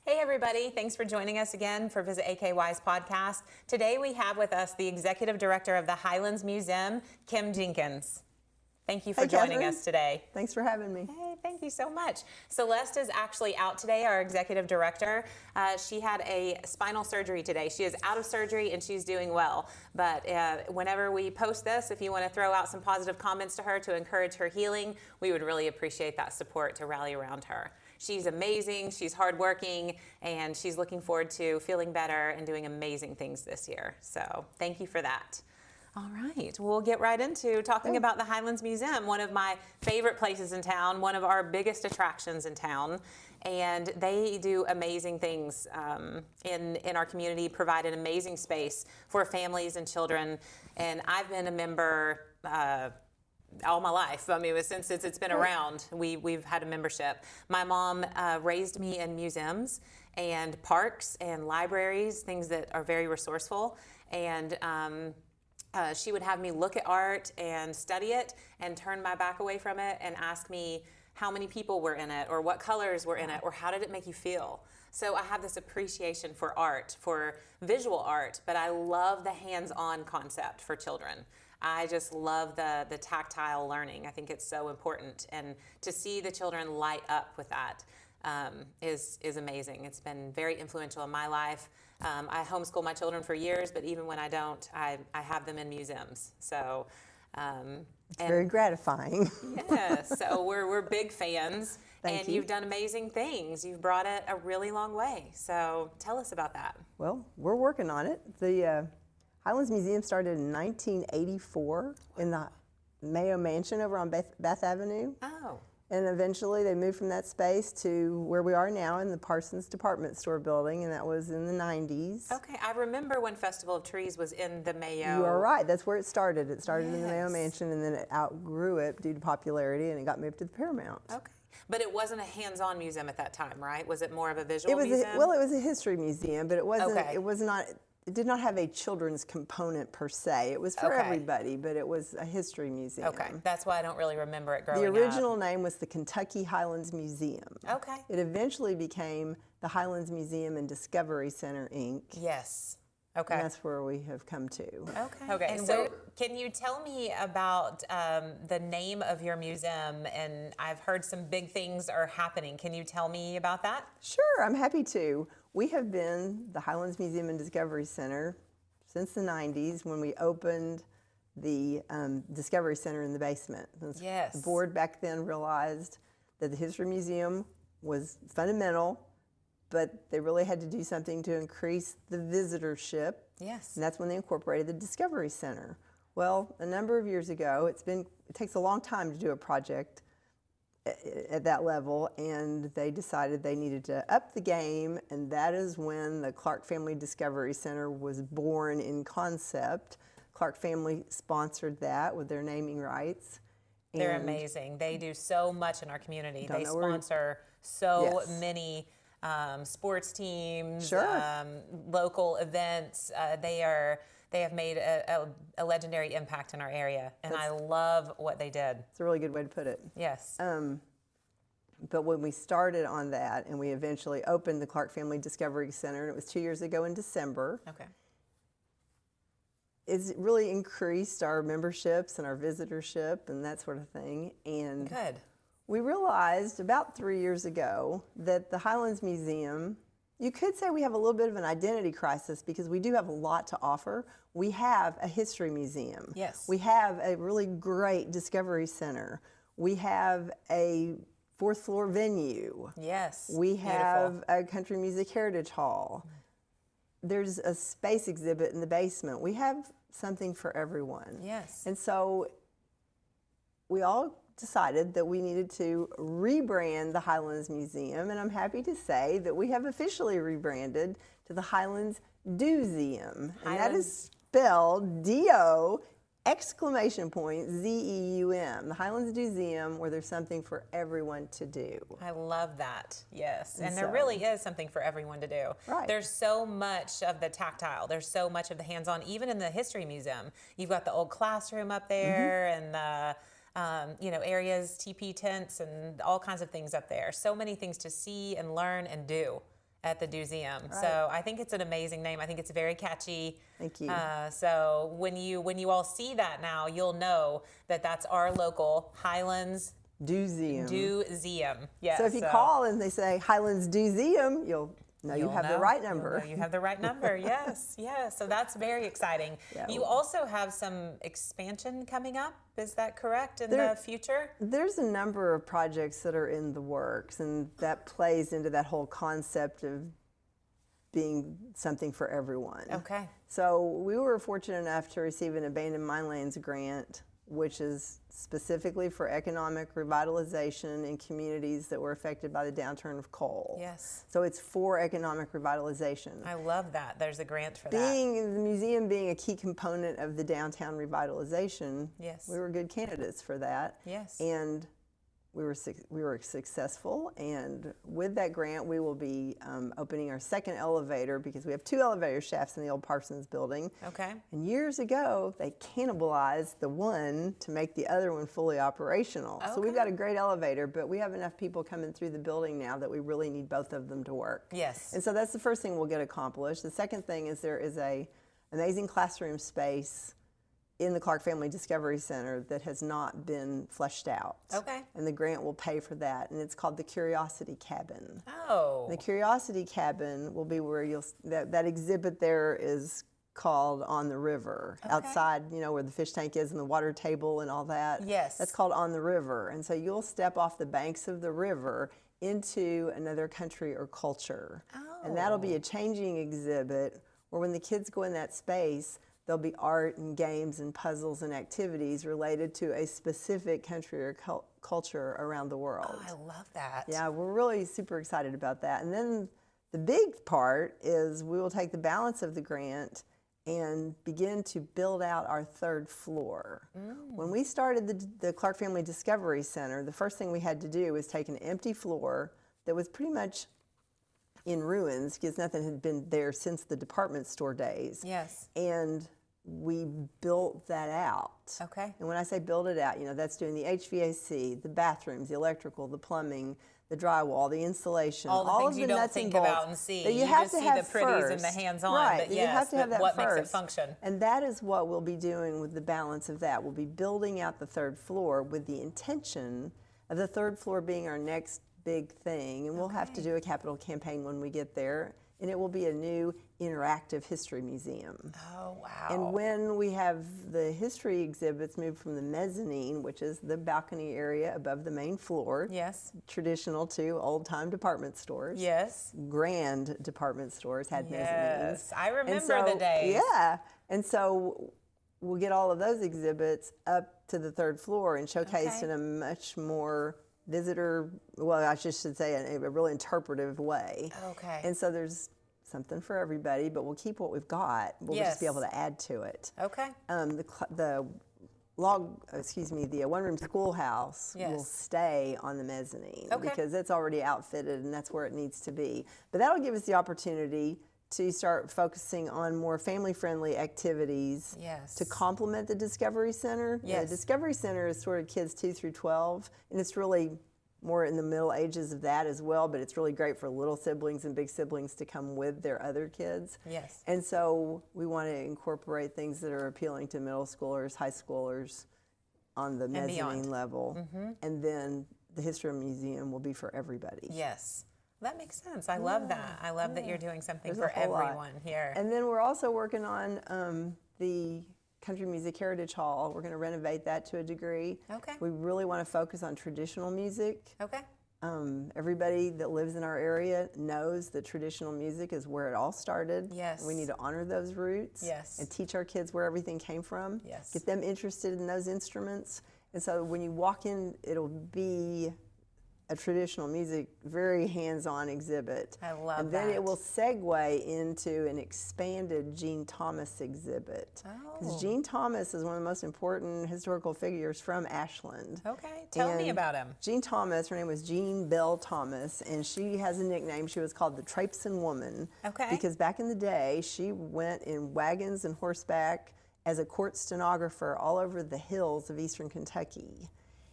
Hey everybody, thanks for joining us again for Visit AKY's podcast. Today we have with us the Executive Director of the Highlands Museum, Kim Jenkins. Thank you for joining us today. Thanks for having me. Hey, thank you so much. Celeste is actually out today, our Executive Director. She had a spinal surgery today. She is out of surgery and she's doing well. But whenever we post this, if you want to throw out some positive comments to her to encourage her healing, we would really appreciate that support to rally around her. She's amazing, she's hardworking, and she's looking forward to feeling better and doing amazing things this year. So thank you for that. All right, we'll get right into talking about the Highlands Museum, one of my favorite places in town, one of our biggest attractions in town. And they do amazing things in our community, provide an amazing space for families and children. And I've been a member all my life. I mean, since it's been around, we've had a membership. My mom raised me in museums and parks and libraries, things that are very resourceful. And she would have me look at art and study it and turn my back away from it and ask me how many people were in it or what colors were in it or how did it make you feel. So I have this appreciation for art, for visual art, but I love the hands-on concept for children. I just love the tactile learning. I think it's so important, and to see the children light up with that is amazing. It's been very influential in my life. I homeschool my children for years, but even when I don't, I have them in museums. So it's very gratifying. Yeah, so we're big fans. Thank you. You've done amazing things. You've brought it a really long way. So tell us about that. Well, we're working on it. The Highlands Museum started in 1984 in the Mayo Mansion over on Beth Avenue. Oh. And eventually they moved from that space to where we are now in the Parsons Department Store building, and that was in the 90s. Okay, I remember when Festival of Trees was in the Mayo. You are right, that's where it started. It started in the Mayo Mansion, and then it outgrew it due to popularity, and it got moved to the Paramount. Okay. But it wasn't a hands-on museum at that time, right? Was it more of a visual museum? Well, it was a history museum, but it wasn't. Okay. It did not have a children's component per se. It was for everybody, but it was a history museum. Okay, that's why I don't really remember it growing up. The original name was the Kentucky Highlands Museum. Okay. It eventually became the Highlands Museum and Discovery Center, Inc. Yes. Okay. And that's where we have come to. Okay. Okay. And so can you tell me about the name of your museum? And I've heard some big things are happening. Can you tell me about that? Sure, I'm happy to. We have been the Highlands Museum and Discovery Center since the 90s when we opened the Discovery Center in the basement. Yes. The board back then realized that the History Museum was fundamental, but they really had to do something to increase the visitorship. Yes. And that's when they incorporated the Discovery Center. Well, a number of years ago, it takes a long time to do a project at that level, and they decided they needed to up the game, and that is when the Clark Family Discovery Center was born in concept. Clark Family sponsored that with their naming rights. They're amazing. They do so much in our community. They sponsor so many sports teams, local events. They have made a legendary impact in our area, and I love what they did. It's a really good way to put it. Yes. But when we started on that, and we eventually opened the Clark Family Discovery Center, and it was 2 years ago in December. Okay. It's really increased our memberships and our visitorship and that sort of thing. And good. We realized about 3 years ago that the Highlands Museum, you could say we have a little bit of an identity crisis because we do have a lot to offer. We have a history museum. Yes. We have a really great discovery center. We have a fourth floor venue. Yes. We have a country music heritage hall. There's a space exhibit in the basement. We have something for everyone. Yes. And so we all decided that we needed to rebrand the Highlands Museum, and I'm happy to say that we have officially rebranded to the Highlands Do zeum, and that is spelled D-O !zeum, the Highlands Do zeum, where there's something for everyone to do. I love that, yes. And there really is something for everyone to do. Right. There's so much of the tactile, there's so much of the hands-on, even in the History Museum. You've got the old classroom up there and the areas, TP tents, and all kinds of things up there. So many things to see and learn and do. at the Do zeum. So I think it's an amazing name. I think it's very catchy. Thank you. So when you all see that now, you'll know that that's our local Highlands Do zeum. Do zeum. Yes. So if you call and they say Highlands Do zeum, you'll know you You'll have the know. right You'll number. know you have the right number. Yes, yes. So that's very exciting. Yeah. You also have some expansion coming up. Is that correct in the future? There's a number of projects that are in the works, and that plays into that whole concept of being something for everyone. Okay. So we were fortunate enough to receive an abandoned minelands grant, which is specifically for economic revitalization in communities that were affected by the downturn of coal. Yes. So it's for economic revitalization. I love that. There's a grant for that. Being the museum being a key component of the downtown revitalization, Yes. we were good candidates for that. Yes. And we were successful, and with that grant, we will be opening our second elevator, because we have 2 elevator shafts in the old Parsons building. Okay. And years ago, they cannibalized the one to make the other one fully operational. So we've got a great elevator, but we have enough people coming through the building now that we really need both of them to work. Yes. And so that's the first thing we'll get accomplished. The second thing is there is a amazing classroom space in the Clark Family Discovery Center that has not been fleshed out. Okay. And the grant will pay for that, and it's called the Curiosity Cabin. Oh. The Curiosity Cabin will be where that exhibit there is called On the River. Outside, you know, where the fish tank is and the water table and all that. Yes. That's called On the River. And so you'll step off the banks of the river into another country or culture. And that'll be a changing exhibit where when the kids go in that space, there'll be art and games and puzzles and activities related to a specific country or culture around the world. Oh, I love that. Yeah, we're really super excited about that. And then the big part is we will take the balance of the grant and begin to build out our 3rd floor. When we started the Clark Family Discovery Center, the first thing we had to do was take an empty floor that was pretty much in ruins because nothing had been there since the department store days. Yes. And we built that out. Okay. And when I say build it out, you know, that's doing the HVAC, the bathrooms, the electrical, the plumbing, the drywall, the insulation, all the of things the you don't nuts think and bolts about and see. that You have just to see have the pretties and first. the hands-on, right, but you yes, have to have but that what first. makes it function. And that is what we'll be doing with the balance of that. We'll be building out the 3rd floor with the intention of the 3rd floor being our next big thing. And we'll have to do a capital campaign when we get there. And it will be a new interactive history museum. Oh, wow. And when we have the history exhibits moved from the mezzanine, which is the balcony area above the main floor, Yes. traditional to old-time department stores. Yes. Grand department stores had mezzanines. Yes. I And remember so, the days. Yeah. And so we'll get all of those exhibits up to the 3rd floor and showcased in a much more visitor, well, I should say a really interpretive way. Okay. And so there's something for everybody, but we'll keep what we've got. We'll just be able to add to it. Okay. The one-room schoolhouse will stay on the mezzanine because it's already outfitted and that's where it needs to be. But that'll give us the opportunity to start focusing on more family-friendly activities to complement the Discovery Center. Yes. The Discovery Center is sort of kids 2 through 12, and it's really more in the middle ages of that as well, but it's really great for little siblings and big siblings to come with their other kids. Yes. And so we want to incorporate things that are appealing to middle schoolers, high schoolers on the mezzanine level. And then the History Museum will be for everybody. Yes. That makes sense. I love that. I love that you're doing something There's for a whole lot. everyone here. And then we're also working on the Country Music Heritage Hall. We're going to renovate that to a degree. Okay. We really want to focus on traditional music. Okay. Everybody that lives in our area knows that traditional music is where it all started. Yes. We need to honor those roots. Yes. And teach our kids where everything came from. Yes. Get them interested in those instruments. And so when you walk in, it'll be a traditional music, very hands-on exhibit. I love And then that. it will segue into an expanded Jean Thomas exhibit. Because Oh. Jean Thomas is one of the most important historical figures from Ashland. Okay. Tell me And about him. Jean Thomas, her name was Jean Bell Thomas, and she has a nickname. She was called the Traipsin Woman. Okay. Because back in the day, she went in wagons and horseback as a court stenographer all over the hills of eastern Kentucky.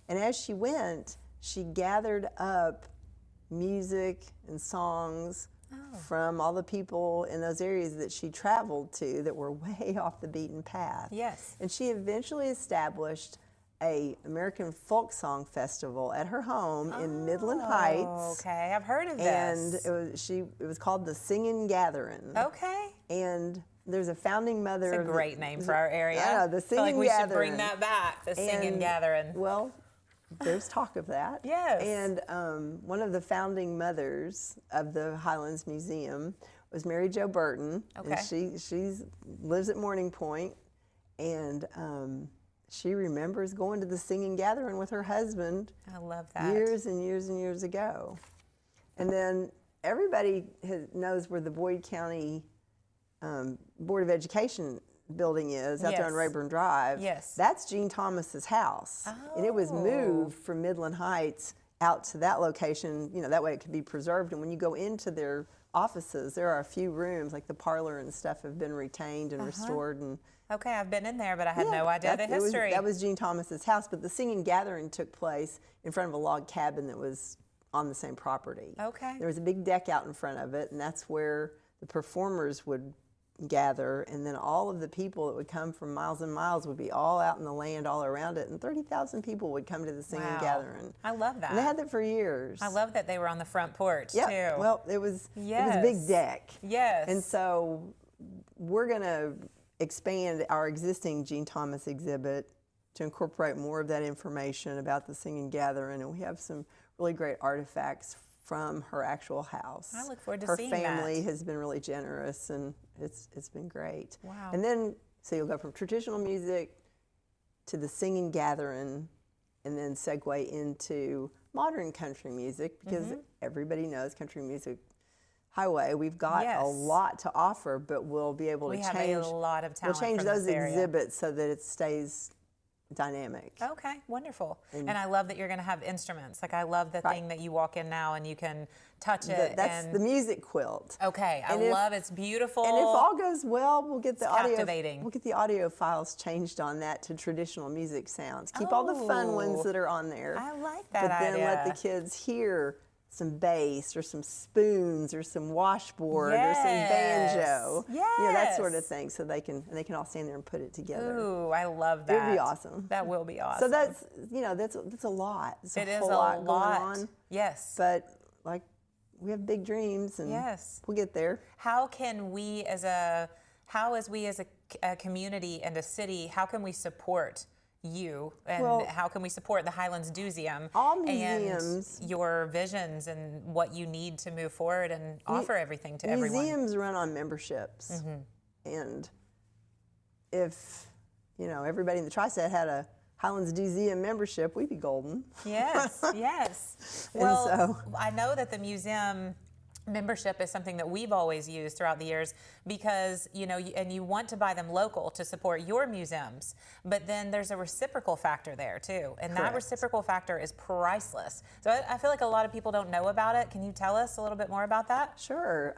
And as she went, she gathered up music and songs from all the people in those areas that she traveled to that were way off the beaten path. Yes. And she eventually established a American folk song festival at her home in Midland Heights. Okay, I've heard of And this. it was called the Singin' Gatherin'. Okay. And there's a founding mother. It's a great name for our area. Yeah, the I feel like Singin' we should bring Gatherin'. that back, the Singin' And, Gatherin'. Well, there's talk of that. Yes. And one of the founding mothers of the Highlands Museum was Mary Jo Burton. Okay. And she lives at Morning Point, and she remembers going to the Singin' Gatherin' with her husband. I love that. Years and years and years ago. And then everybody knows where the Boyd County Board of Education building is out there on Yes. Rayburn Drive. Yes. That's Gene Thomas's house. And it was moved from Midland Heights out to that location, that way it could be preserved. And when you go into their offices, there are a few rooms, like the parlor and stuff have been retained and restored. And Okay, I've been in there, but I had no idea the history. that was Gene Thomas's house, but the Singin' Gatherin' took place in front of a log cabin that was on the same property. Okay. There was a big deck out in front of it, and that's where the performers would gather, and then all of the people that would come from miles and miles would be all out in the land all around it, and 30,000 people would come to the Singin' Wow. Gatherin'. I love that. And they had that for years. I love that they were on the front porch, Yeah, too. well, it was a Yes. big deck. Yes. And so we're going to expand our existing Gene Thomas exhibit to incorporate more of that information about the Singin' Gatherin', and we have some really great artifacts from her actual house. I look forward to her seeing family that. has been really generous, and it's been great. Wow. And then, so you'll go from traditional music to the Singin' Gatherin', and then segue into modern country music, because everybody knows country music highway. We've got Yes. a lot to offer, but we'll be able to We have change. a lot of We'll talent change from those this area. exhibits so that it stays dynamic. Okay, wonderful. And I love that you're going to have instruments. Like, I love the thing that you walk in now and you can touch it. That's and, the music quilt. Okay, I And if- love it's beautiful. And if all goes well, we'll get the audio. captivating. We'll get the audio files changed on that to traditional music sounds. Keep all the fun ones Oh, that are on there. I like that But then let the idea. kids hear some bass or some spoons or some washboard or some banjo. That sort of Yes. thing, so they can all stand there and put it together. Ooh, I love that. It would be awesome. That will be awesome. So that's a lot. It's It a is whole a lot lot. going on. Yes. But like, we have big dreams, and Yes. we'll get there. How can we as a community and a city, how can we support you, and Well, how can we support the Highlands Do Museum all museums- and your visions and what you need to move forward and offer everything to everyone? Museums run on memberships, and if everybody in the Tri-State had a Highlands Do Museum membership, we'd be golden. Yes, yes. And Well, so- I know that the museum membership is something that we've always used throughout the years because, and you want to buy them local to support your museums, but then there's a reciprocal factor there too. And that Correct. reciprocal factor is priceless. So I feel like a lot of people don't know about it. Can you tell us a little bit more about that? Sure.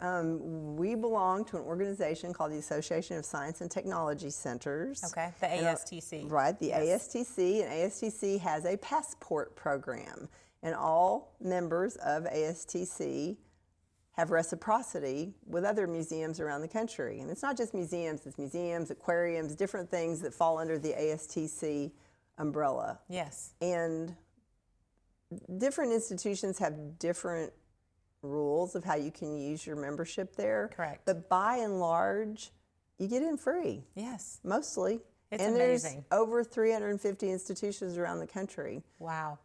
We belong to an organization called the Association of Science and Technology Centers. Okay, the And, ASTC. Right, the Yes. ASTC, and ASTC has a passport program, and all members of ASTC have reciprocity with other museums around the country. And it's not just museums, it's museums, aquariums, different things that fall under the ASTC umbrella. Yes. And different institutions have different rules of how you can use your membership there. Correct. But by and large, you get in free, Yes. mostly. It's and amazing. there's over 350 institutions around the country. Wow.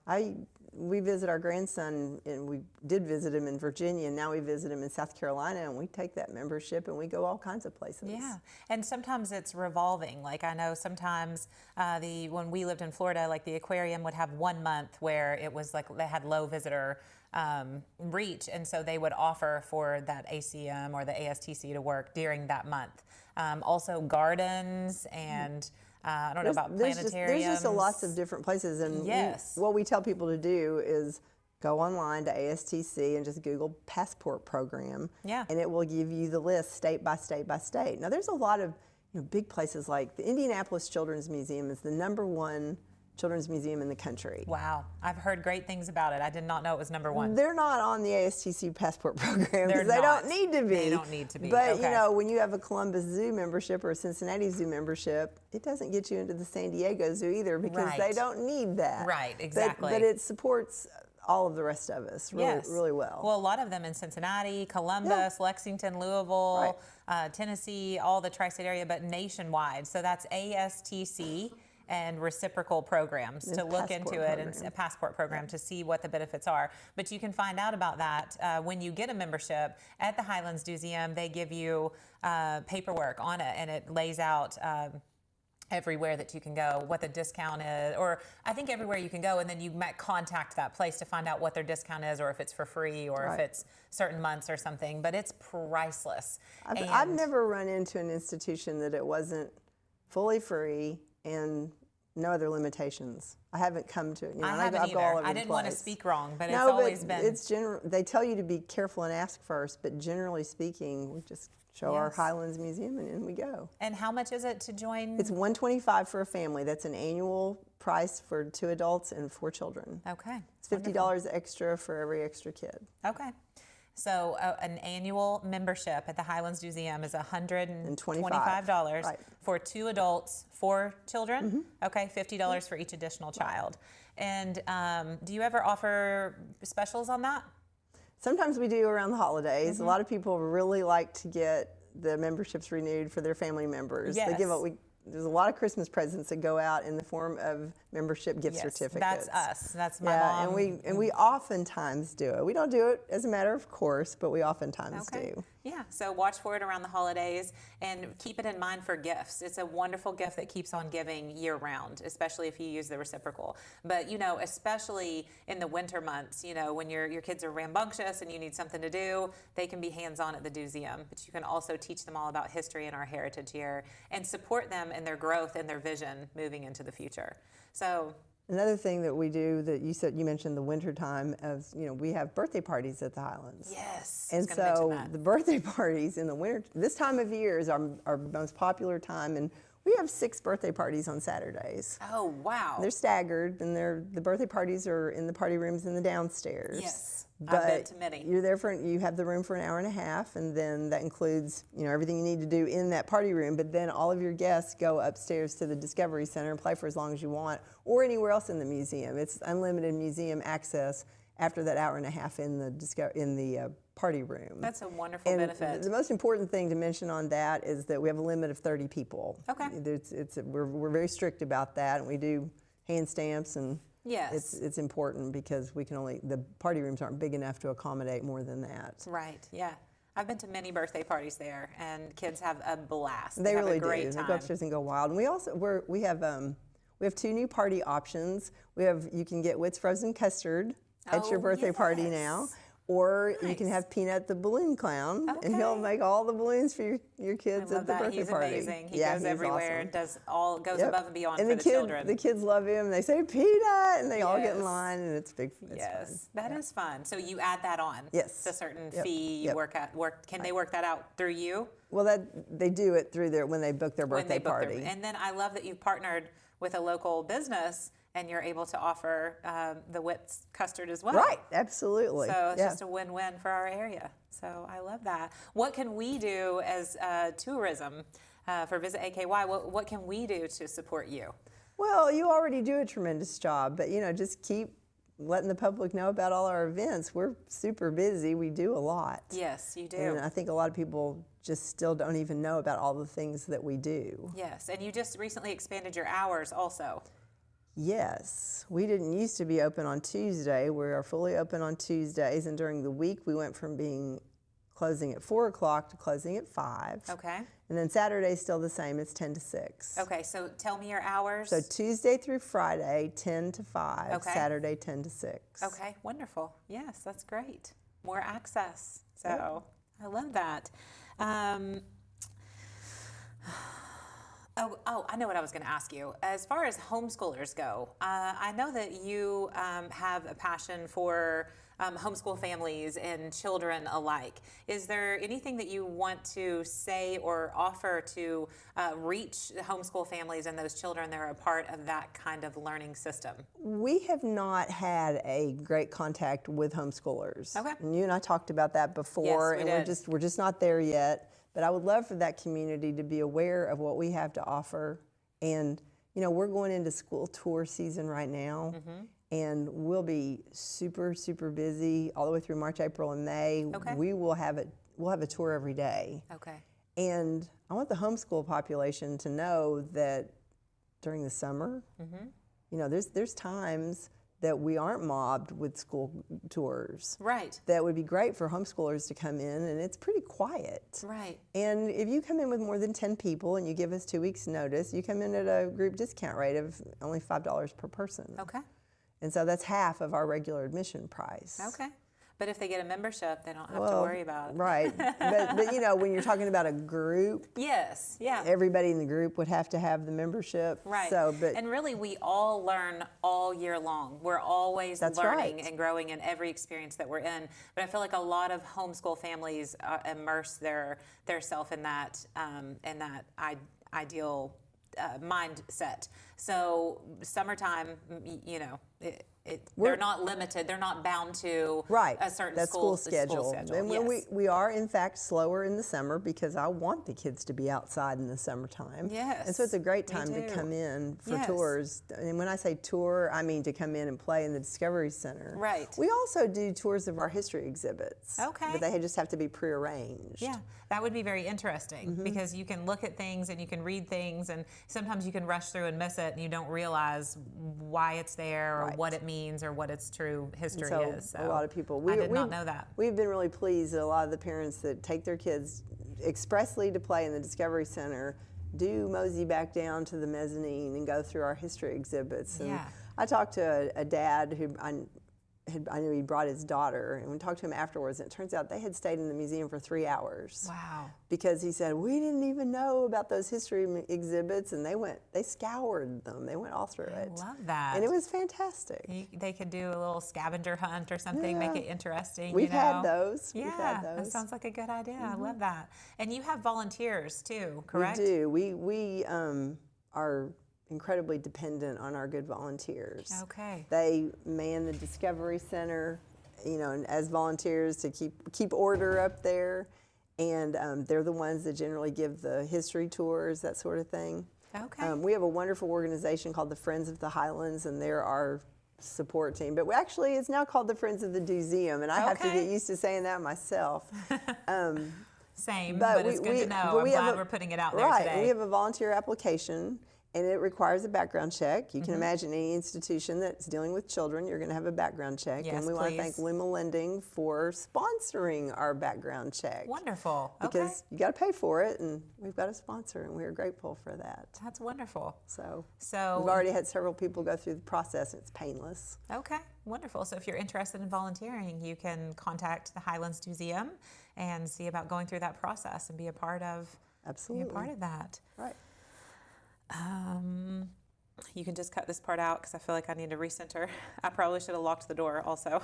We visit our grandson, and we did visit him in Virginia, and now we visit him in South Carolina, and we take that membership and we go all kinds of places. Yeah, and sometimes it's revolving. Like, I know sometimes when we lived in Florida, like the aquarium would have 1 month where it was like they had low visitor reach, and so they would offer for that ACM or the ASTC to work during that month. Also gardens and I don't know about planetariums. There's just lots of different places, and Yes. what we tell people to do is go online to ASTC and just Google passport program, Yeah. and it will give you the list state by state by state. Now, there's a lot of big places, like the Indianapolis Children's Museum is the #1 children's museum in the country. Wow. I've heard great things about it. I did not know it was number one. They're not on the ASTC passport program They're because they not. don't need to be. They don't need to be. But Okay. you know, when you have a Columbus Zoo membership or a Cincinnati Zoo membership, it doesn't get you into the San Diego Zoo either because Right. they don't need that. Right, exactly. But it supports all of the rest of us really, Yes. really well. Well, a lot of them in Cincinnati, Columbus, Lexington, Louisville, Tennessee, all the tri-state area, but nationwide. So that's ASTC and reciprocal programs to look into it, and a passport program to see what the benefits are. But you can find out about that when you get a membership at the Highlands Do Zeum. They give you paperwork on it, and it lays out everywhere that you can go, what the discount is, or I think everywhere you can go, and then you might contact that place to find out what their discount is, or if it's for free, or if it's certain months or something. But it's priceless. I've never run into an institution that it wasn't fully free and no other limitations. I haven't come to it. You know, I haven't go all either. over I the didn't want to place. speak wrong, but it's No, always but been. it's they tell you to be careful and ask first, but generally speaking, we just show our Yes. Highlands Museum and in we go. And how much is it to join? It's $125 for a family. That's an annual price for 2 adults and 4 children. Okay. It's $50 extra for every extra kid. Okay. So an annual membership at the Highlands Do Zeum is $125 Right. for 2 adults, 4 children. Okay, $50 for each additional child. And do you ever offer specials on that? Sometimes we do around the holidays. A lot of people really like to get the memberships renewed for their family members. They give Yes. there's a lot of Christmas presents that go out in the form of membership gift certificates. That's us. That's my Yeah, mom. and we oftentimes do it. We don't do it as a matter of course, but we oftentimes do. Yeah, so watch for it around the holidays and keep it in mind for gifts. It's a wonderful gift that keeps on giving year round, especially if you use the reciprocal. But, you know, especially in the winter months, you know, when your kids are rambunctious and you need something to do, they can be hands-on at the Do Zeum. But you can also teach them all about history and our heritage here and support them in their growth and their vision moving into the future. So Another thing that we do that you mentioned the winter time as we have birthday parties at the Highlands. yes, I And was gonna mention so that. the birthday parties in the winter, this time of year is our most popular time, and we have 6 birthday parties on Saturdays. Oh, wow. They're staggered, and the birthday parties are in the party rooms in the downstairs. Yes, but I've been to many. You're there you have the room for an hour and a half, and then that includes everything you need to do in that party room. But then all of your guests go upstairs to the Discovery Center and play for as long as you want, or anywhere else in the museum. It's unlimited museum access after that hour and a half in the party room. That's a wonderful And benefit. the most important thing to mention on that is that we have a limit of 30 people. Okay. We're very strict about that, and we do hand stamps, and Yes. it's important because the party rooms aren't big enough to accommodate more than that. Right, yeah. I've been to many birthday parties there, and kids have a blast. They have really a great do. They time. go upstairs and go wild. And we have 2 new party options. You can get Witt's frozen custard at your Oh, birthday party now. yes. Or you Nice. can have Peanut the balloon clown, and he'll Okay. make all the balloons for your I kids love at the that. birthday He's party. amazing. He Yeah, goes he's everywhere awesome. and goes Yep. above and beyond And for the children. The kids love him. They say Peanut, and they all get in Yes. line, and it's big. It's Yes, fun. that is fun. So you add that on. Yes. It's a certain Yep. fee you Yep. Can they work that out through you? Well, they do it through when they book their When birthday they book their- party. And then I love that you've partnered with a local business and you're able to offer the Witt's custard as well. Right, absolutely. So it's yeah. just a win-win for our area. So I love that. What can we do as tourism for Visit AKY? What can we do to support you? Well, you already do a tremendous job, but just keep letting the public know about all our events. We're super busy. We do a lot. Yes, you do. And I think a lot of people just still don't even know about all the things that we do. Yes, and you just recently expanded your hours also. Yes, we didn't used to be open on Tuesday. We are fully open on Tuesdays, and during the week we went from closing at 4 o'clock to closing at 5. Okay. And then Saturday's still the same. It's 10 to 6. Okay, so tell me your hours. So Tuesday through Friday, 10 to 5. Okay. Saturday, 10 to 6. Okay, wonderful. Yes, that's great. More access. So I love that. I know what I was going to ask you. As far as homeschoolers go, I know that you have a passion for homeschool families and children alike. Is there anything that you want to say or offer to reach the homeschool families and those children that are a part of that kind of learning system? We have not had a great contact with homeschoolers. Okay. And you and I talked about that before, Yes, we and did. we're just not there yet. But I would love for that community to be aware of what we have to offer. And we're going into school tour season right now, and we'll be super, super busy all the way through March, April, and May. Okay. We'll have a tour every day. Okay. And I want the homeschool population to know that during the summer, there's times that we aren't mobbed with school tours. Right. That would be great for homeschoolers to come in, and it's pretty quiet. Right. And if you come in with more than 10 people and you give us 2 weeks' notice, you come in at a group discount rate of only $5 per person. Okay. And so that's half of our regular admission price. Okay. But if they get a membership, they don't have to worry about it. Right. but when you're talking about a group, Yes. Yeah. everybody in the group would have to have the membership. Right. And really, we all learn all year long. We're always learning and growing in every experience that we're in. But I feel like a lot of homeschool families immerse their self in that ideal mindset. So summertime, they're not limited. They're not bound to a certain school schedule. And Yes. we are, in fact, slower in the summer because I want the kids to be outside in the summertime. Yes, and so it's a great me time to too. come in for Yes. tours. And when I say tour, I mean to come in and play in the Discovery Center. Right. We also do tours of our history exhibits. Okay. But they just have to be prearranged. Yeah, that would be very interesting because you can look at things and you can read things, and sometimes you can rush through and miss it, and you don't realize why it's there or what it means or what its true history is. So a lot of people. I did not know that. We've been really pleased that a lot of the parents that take their kids expressly to play in the Discovery Center do mosey back down to the mezzanine and go through our history exhibits. And Yeah. I talked to a dad who I knew he brought his daughter, and we talked to him afterwards, and it turns out they had stayed in the museum for 3 hours. Wow. Because he said, we didn't even know about those history exhibits, and they scoured them. They went all through it. I love that. And it was fantastic. They could do a little scavenger hunt or something, make it interesting. We've had those. Yeah, We've had those. that sounds like a good idea. I love that. And you have volunteers too, correct? We do. We are incredibly dependent on our good volunteers. Okay. They man the Discovery Center, and as volunteers to keep order up there, and they're the ones that generally give the history tours, that sort of thing. Okay. We have a wonderful organization called the Friends of the Highlands, and they're our support team. But actually, it's now called the Friends of the Do zeum, and I have to get used to saying that myself. Same, but it's good to know. I'm glad we're putting it out there today. Right, we have a volunteer application, and it requires a background check. You can imagine any institution that's dealing with children, you're going to have a background check. Yes, and we want to please. thank Lima Lending for sponsoring our background check. Wonderful. Because you got to pay for it, and we've got a sponsor, and we're grateful for that. That's wonderful. So we've already had several people go through the process, and it's painless. Okay, wonderful. So if you're interested in volunteering, you can contact the Highlands Do zeum and see about going through that process and be a part of. Absolutely. Be a part of that. Right. You can just cut this part out because I feel like I need to recenter. I probably should have locked the door also.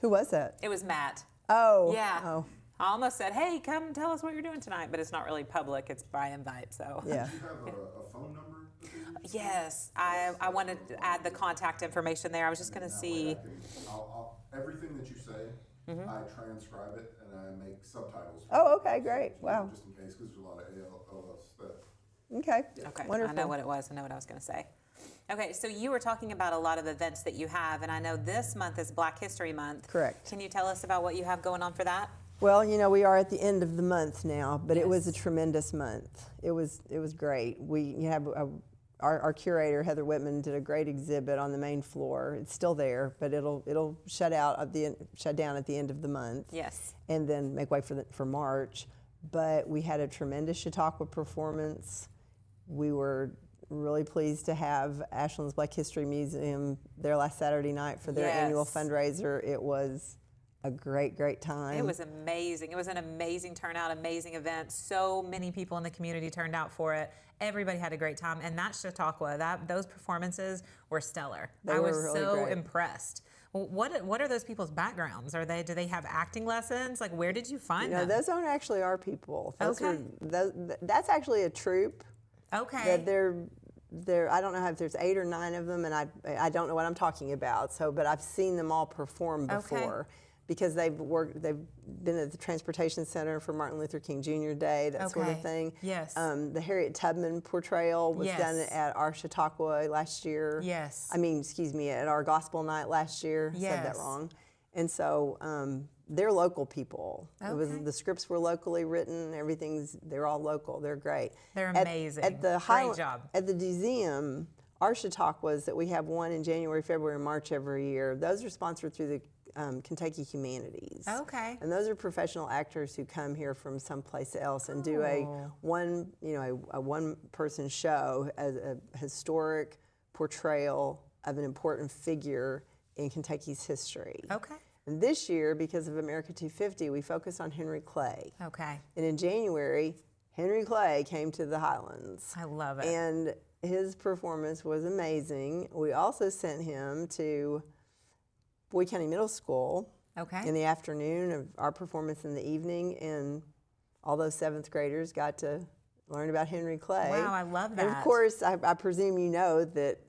Who was that? It was Matt. Oh. Yeah. Oh. I almost said, hey, come tell us what you're doing tonight, but it's not really public. It's by invite, so. Yeah. Do you have a phone number? Yes, I wanted to add the contact information there. I was just going to see. Everything that you say, I transcribe it and I make subtitles. Oh, okay, great. Wow. Just in case, because there's a lot of ALS that. Okay. Okay, Wonderful. I know what it was. I know what I was going to say. Okay, so you were talking about a lot of events that you have, and I know this month is Black History Month. Correct. Can you tell us about what you have going on for that? Well, we are at the end of the month now, but it was a tremendous month. It was great. Our curator Heather Whitman did a great exhibit on the main floor. It's still there, but it'll shut down at the end of the month. Yes. And then make way for March. But we had a tremendous Chautauqua performance. We were really pleased to have Ashland's Black History Museum there last Saturday night for their annual fundraiser. It was a great time. It was amazing. It was an amazing turnout, amazing event. So many people in the community turned out for it. Everybody had a great time, and that Chautauqua, those performances were stellar. I was really so great. impressed Well, what are those people's backgrounds? Do they have acting lessons? Like, where did you find You know, them? those aren't actually our people. Those Okay. That's actually a troupe. Okay. That they're I don't know if there's 8 or 9 of them, and I don't know what I'm talking about. So, but I've seen them all perform before. Because they've been at the Transportation Center for Martin Luther King Jr. Day, that sort of thing. Yes. The Harriet Tubman portrayal was done Yes. at our Chautauqua last year. Yes. I mean, excuse me, at our Gospel Night last year. Said that Yes. wrong. And so they're local people. Okay. The scripts were locally written. They're all local. They're great. They're amazing. Great job. At the Museum, our Chautauquas that we have one in January, February, and March every year, those are sponsored through the Kentucky Humanities. Okay. And those are professional actors who come here from someplace else and do a one-person show as a historic portrayal of an important figure in Kentucky's history. Okay. And this year, because of America 250, we focused on Henry Clay. Okay. And in January, Henry Clay came to the Highlands. I love it. And his performance was amazing. We also sent him to Boyd County Middle School in the afternoon, of our performance in the evening, and all those 7th graders got to learn about Henry Clay. Wow, I love that. And of course, I presume you know that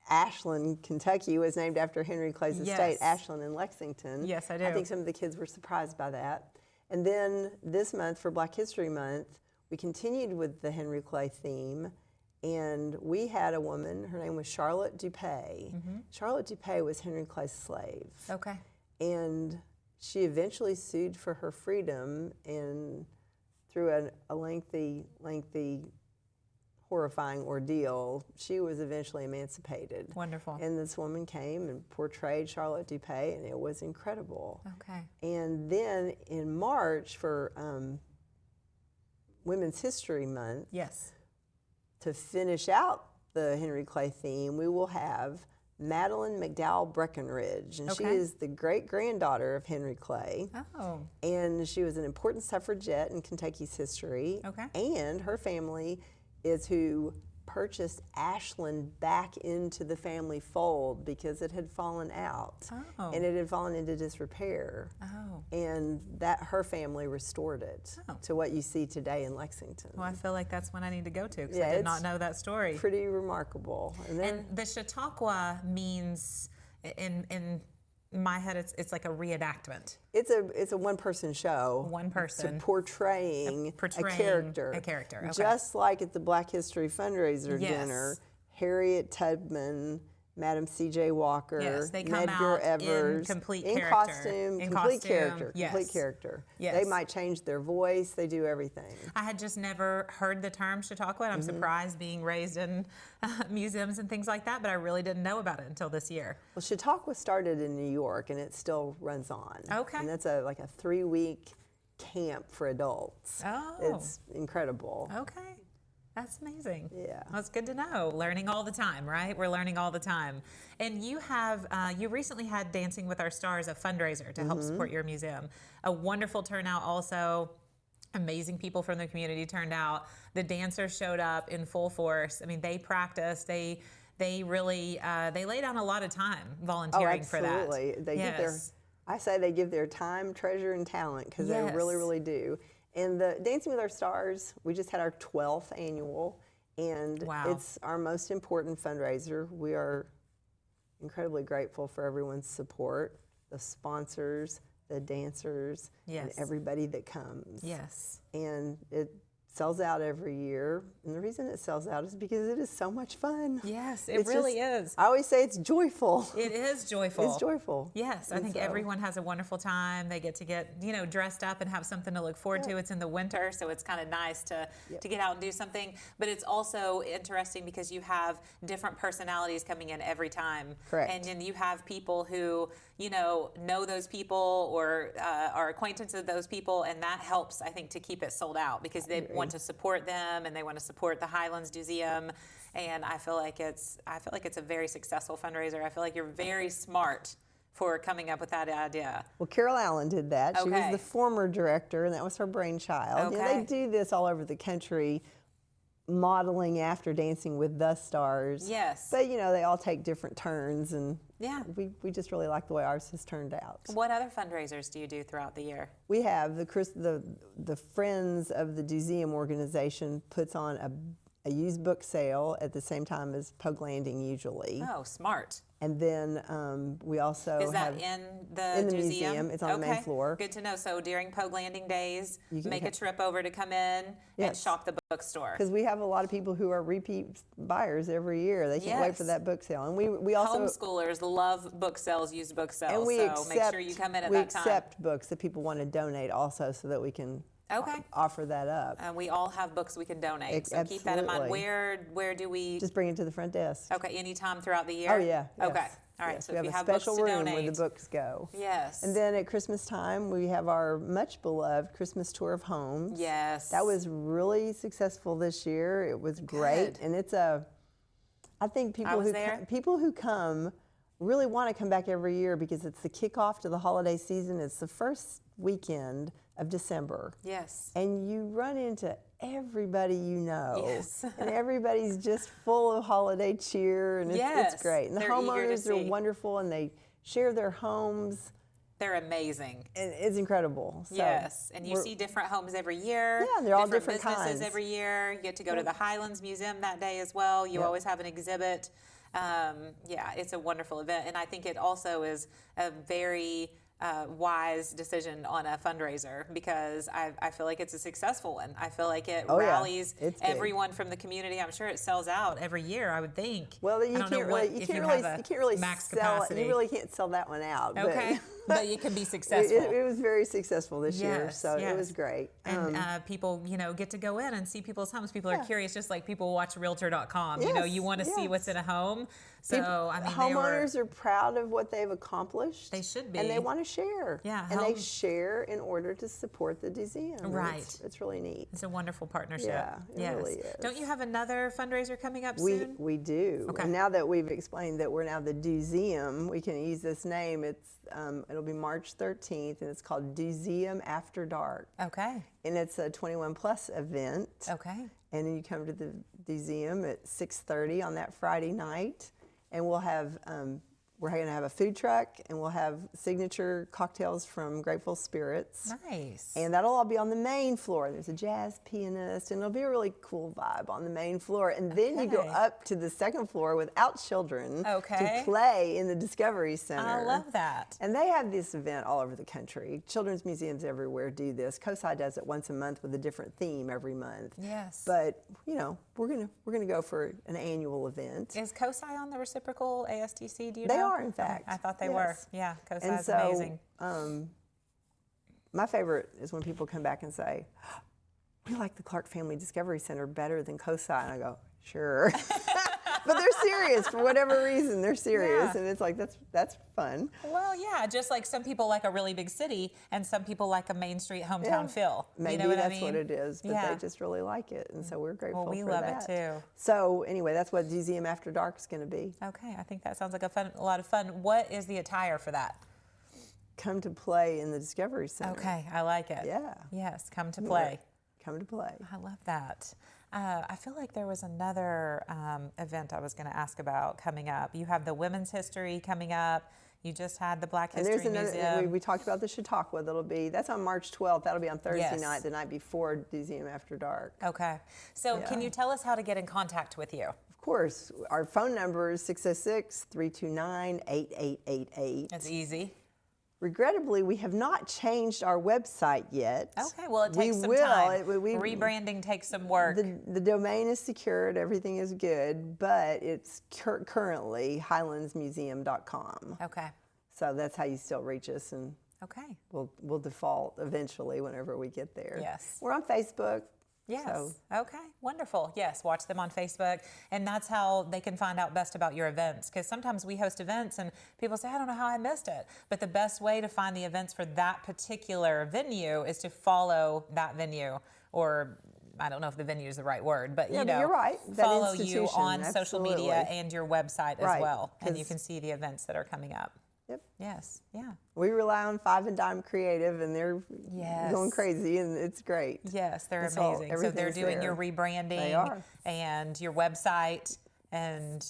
Ashland, Kentucky was named after Henry Clay's estate, Ashland in Lexington. Yes, I do. I think some of the kids were surprised by that. And then this month, for Black History Month, we continued with the Henry Clay theme. And we had a woman, her name was Charlotte Dupay. Charlotte Dupay was Henry Clay's slave. Okay. And she eventually sued for her freedom, and through a lengthy, horrifying ordeal, she was eventually emancipated. Wonderful. And this woman came and portrayed Charlotte Dupay, and it was incredible. Okay. And then in March, for Women's History Month, to finish out the Henry Clay theme, we will have Madeline McDowell Breckenridge. And she is the great-granddaughter of Henry Clay. Oh. And she was an important suffragette in Kentucky's history. Okay. And her family is who purchased Ashland back into the family fold because it had fallen out. Oh. And it had fallen into disrepair. Oh. And that her family restored it to what you see today in Lexington. Well, I feel like that's one I need to go to, because I did not know that story. Pretty remarkable. And the Chautauqua means, in my head, it's like a reenactment. It's a one-person show. One person. Portraying a character. A character, okay. Just like at the Black History fundraiser dinner, Harriet Tubman, Madam C.J. Walker, they come Medgar out Evers, in complete in character. costume, complete character. Yes. They might change their voice. They do everything. I had just never heard the term Chautauqua, and I'm surprised, being raised in museums and things like that, but I really didn't know about it until this year. Well, Chautauqua started in New York, and it still runs on. Okay. And that's like a 3-week camp for adults. Oh. It's incredible. Okay. That's amazing. Yeah. That's good to know. Learning all the time, right? We're learning all the time. And you have, you recently had Dancing with Our Stars, a fundraiser to help support your museum. A wonderful turnout also. Amazing people from the community turned out. The dancers showed up in full force. I mean, they practiced. They really, they lay down a lot of time volunteering for that. Absolutely. I say they give their time, treasure, and talent, because they really, really do. And the Dancing with Our Stars, we just had our 12th annual, and it's our most important fundraiser. We are incredibly grateful for everyone's support, the sponsors, the dancers, and everybody that comes. Yes. And it sells out every year, and the reason it sells out is because it is so much fun. Yes, it really is. I always say it's joyful. It is joyful. It's joyful. Yes, I think everyone has a wonderful time. They get, dressed up and have something to look forward to. It's in the winter, so it's kind of nice to get out and do something. But it's also interesting because you have different personalities coming in every time. Correct. And then you have people who, know those people or are acquaintances with those people, and that helps, I think, to keep it sold out, because they want to support them and they want to support the Highlands Do zeum. And I feel like it's a very successful fundraiser. I feel like you're very smart for coming up with that idea. Well, Carol Allen did that. She was the former director, and that was her brainchild. Okay. They do this all over the country. modeling after Dancing with the Stars. Yes. But they all take different turns, and Yeah. we just really like the way ours has turned out. What other fundraisers do you do throughout the year? We have the Friends of the Museum organization puts on a used book sale at the same time as Pogue Landing usually. Oh, smart. And then we also Is that have in the museum. It's on the main floor. Good to know. So during Pogue Landing days, You can make a have- trip over to come in and Yes. shop the bookstore. because we have a lot of people who are repeat buyers every year. They can't wait for Yes. that book sale. And we also Homeschoolers love book sales, used book sales. and we so accept make sure you come in at we that time. accept books that people want to donate also, so that we can Okay. offer that up. And we all have books we can donate. So keep that in mind. Absolutely. Where do we? Just bring it to the front desk. Okay, anytime throughout the year? Oh yeah. Okay. yes, All right. yes. So we if have you a have books special to room donate. where the books go. Yes. And then at Christmas time, we have our much beloved Christmas tour of homes. Yes. That was really successful this year. It was great, Good. and I think people who come really want to come back every year because it's the kickoff to the holiday season. It's the first weekend of December. Yes. And you run into everybody you know. Yes. And everybody's just full of holiday cheer, and Yes. it's great. And the They're eager to homeowners are see. wonderful, and they share their homes. They're amazing. And it's incredible. So Yes, and you we're- see different homes every year. Yeah, they're all different businesses kinds. every year. You get to go to the Highlands Museum that day as well. You Yep. always have an exhibit. Yeah, it's a wonderful event, and I think it also is a very wise decision on a fundraiser because I feel like it's a successful one. I feel like it Oh, yeah. rallies It's big. everyone from the community. I'm sure it sells out every year. I would think. Well, I you don't can't know really, what- you if can't have really, a you can't really max sell capacity. it. You really can't sell that one out. but- Okay, but you can be successful. It was very successful this year, Yes, so yes. it was great. And people, get to go in and see people's homes. People are Yeah. curious, just like people watch Realtor.com. Yes, You want to see yes. what's in a home. So, Homeowners are proud of what they've accomplished. They should be. And they want to share. Yeah, And they home- share in order to support the museum. And Right. It's really neat. It's a wonderful partnership. Yeah, it really is. Don't you have another fundraiser coming up We soon? we do. Okay. And now that we've explained that we're now the Museum, we can use this name. It'll be March 13th, and it's called Museum After Dark. Okay. And it's a 21 plus event. Okay. And then you come to the museum at 6:30 on that Friday night, and we'll have we're going to have a food truck, and we'll have signature cocktails from Grateful Spirits. Nice. And that'll all be on the main floor. There's a jazz pianist, and it'll be a really cool vibe on the main floor. And then you go Okay. up to the second floor without children Okay. to play in the Discovery Center. I love that. And they have this event all over the country. Children's museums everywhere do this. COSI does it once a month with a different theme every month. Yes. But we're gonna go for an annual event. Is COSI on the reciprocal ASTC? Do you They know? are, in fact. Okay, I thought they Yes. were. Yeah, COSI And is so, amazing. My favorite is when people come back and say, "We like the Clark Family Discovery Center better than COSI," and I go, "Sure." But they're serious for whatever reason. They're serious, Yeah. and it's like that's fun. Well, yeah, just like some people like a really big city and some people like a Main Street hometown Yeah. feel. Maybe you know what that's I mean? what it is, but Yeah. they just really like it, and so we're grateful we for love it that. too. So anyway, that's what Museum After Dark is going to be. Okay, I think that sounds like a lot of fun. What is the attire for that? Come to play in the Discovery Center. Okay, I like it. Yeah. Yes, come to play. Come to play. I love that. I feel like there was another event I was going to ask about coming up. You have the Women's History coming up. You just had the Black And History there's another. Museum. We talked about the Chautauqua. That's on March 12th. That'll be on Thursday Yes. night, the night before Museum After Dark. Okay. So can Yeah. you tell us how to get in contact with you? Of course, our phone number is 606-329-8888. It's easy. Regrettably, we have not changed our website yet. Okay, well, it We takes some will. time. We- Rebranding takes some work. The domain is secured, everything is good, but it's currently highlandsmuseum.com. Okay. So that's how you still reach us, and Okay. we'll default eventually whenever we get there. Yes. We're on Facebook. Yes. So- Okay. Wonderful. Yes. Watch them on Facebook. And that's how they can find out best about your events. Because sometimes we host events and people say, I don't know how I missed it. But the best way to find the events for that particular venue is to follow that venue, or I don't know if the venue is the right word, but Yeah, but you're right. That follow you institution, on social media absolutely. and your website as Right, well. And you 'cause- can see the events that are coming up. Yep. Yes. Yeah. We rely on Five and Dime Creative, and they're Yes. going crazy, and it's great. Yes, they're And so amazing. So everything's they're doing your there. rebranding They are. and your website, and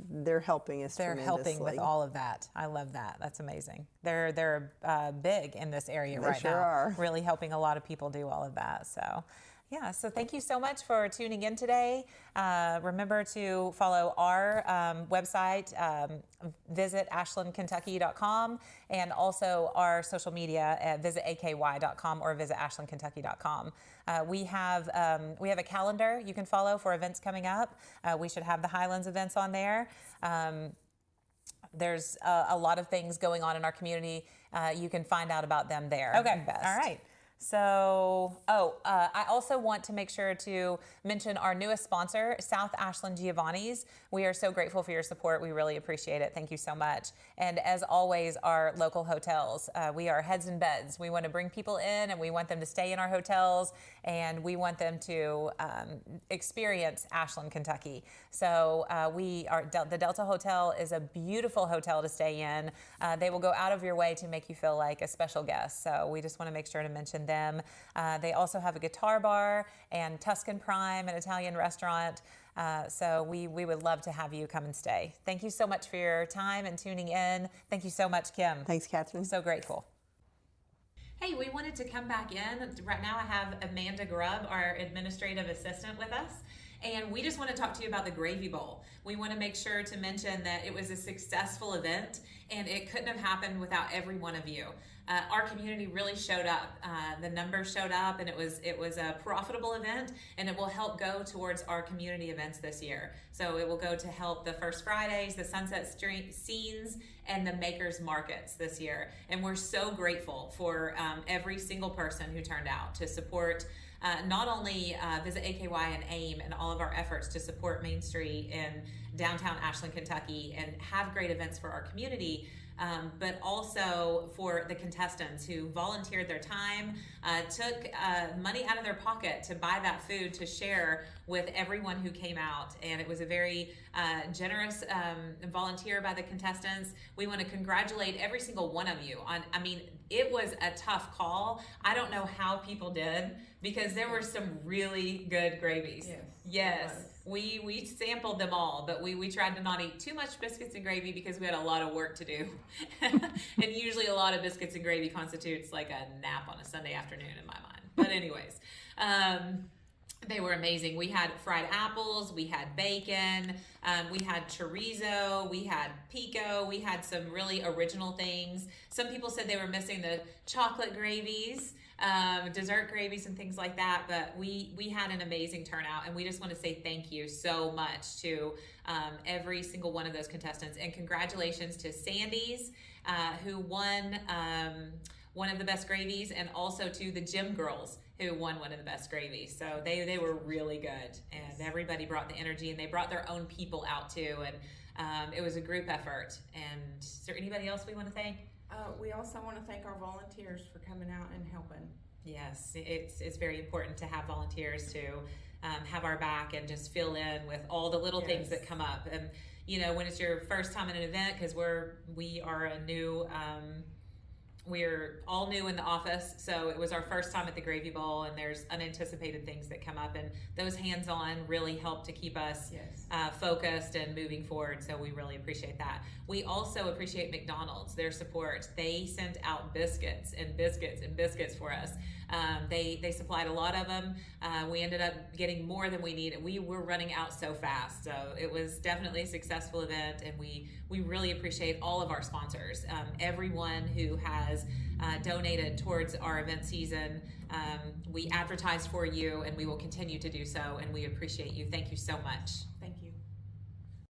They're helping us they're helping with tremendously. all of that. I love that. That's amazing. They're big in this area They right sure now. are. Really helping a lot of people do all of that. So. Yeah, so thank you so much for tuning in today. Remember to follow our website, visit ashlandkentucky.com, and also our social media at visit aky.com or visit ashlandkentucky.com. We have a calendar you can follow for events coming up. We should have the Highlands events on there. There's a lot of things going on in our community. You can find out about them there. Okay, all right. So, I also want to make sure to mention our newest sponsor, South Ashland Giovanni's. We are so grateful for your support. We really appreciate it. Thank you so much. And as always, our local hotels. We are heads and beds. We want to bring people in, and we want them to stay in our hotels, and we want them to experience Ashland, Kentucky. So the Delta Hotel is a beautiful hotel to stay in. They will go out of your way to make you feel like a special guest. So we just want to make sure to mention them. They also have a guitar bar and Tuscan Prime, an Italian restaurant. So we would love to have you come and stay. Thank you so much for your time and tuning in. Thank you so much, Kim. Thanks, Catherine. So grateful. Hey, we wanted to come back in. Right now I have Amanda Grubb, our administrative assistant, with us. And we just want to talk to you about the Gravy Bowl. We want to make sure to mention that it was a successful event, and it couldn't have happened without every one of you. Our community really showed up. The numbers showed up, and it was a profitable event, and it will help go towards our community events this year. So it will go to help the First Fridays, the Sunset Street Scenes, and the Makers Markets this year. And we're so grateful for every single person who turned out to support not only Visit AKY and AIM and all of our efforts to support Main Street in downtown Ashland, Kentucky, and have great events for our community, but also for the contestants who volunteered their time, took money out of their pocket to buy that food to share with everyone who came out. And it was a very generous volunteer by the contestants. We want to congratulate every single one of you on, it was a tough call. I don't know how people did, because there were some really good gravies. Yes. We sampled them all, but we tried to not eat too much biscuits and gravy because we had a lot of work to do. And usually a lot of biscuits and gravy constitutes like a nap on a Sunday afternoon in my mind. But anyways, they were amazing. We had fried apples, we had bacon, we had chorizo, we had pico, we had some really original things. Some people said they were missing the chocolate gravies, dessert gravies and things like that, but we had an amazing turnout, and we just want to say thank you so much to every single one of those contestants, and congratulations to Sandy's, who won one of the best gravies, and also to the gym girls who won one of the best gravies. So they were really good, and everybody brought the energy, and they brought their own people out too, and it was a group effort. And is there anybody else we want to thank? We also want to thank our volunteers for coming out and helping. Yes, it's very important to have volunteers to have our back and just fill in with all the little things that come up. And when it's your first time at an event, because we are a new we're all new in the office, so it was our first time at the Gravy Bowl, and there's unanticipated things that come up, and those hands-on really help to keep us focused and moving forward, so we really appreciate that. We also appreciate McDonald's, their support. They sent out biscuits and biscuits and biscuits for us. They supplied a lot of them. We ended up getting more than we needed. We were running out so fast, so it was definitely a successful event, and we really appreciate all of our sponsors, everyone who has donated towards our event season. We advertised for you, and we will continue to do so, and we appreciate you. Thank you so much. Thank you.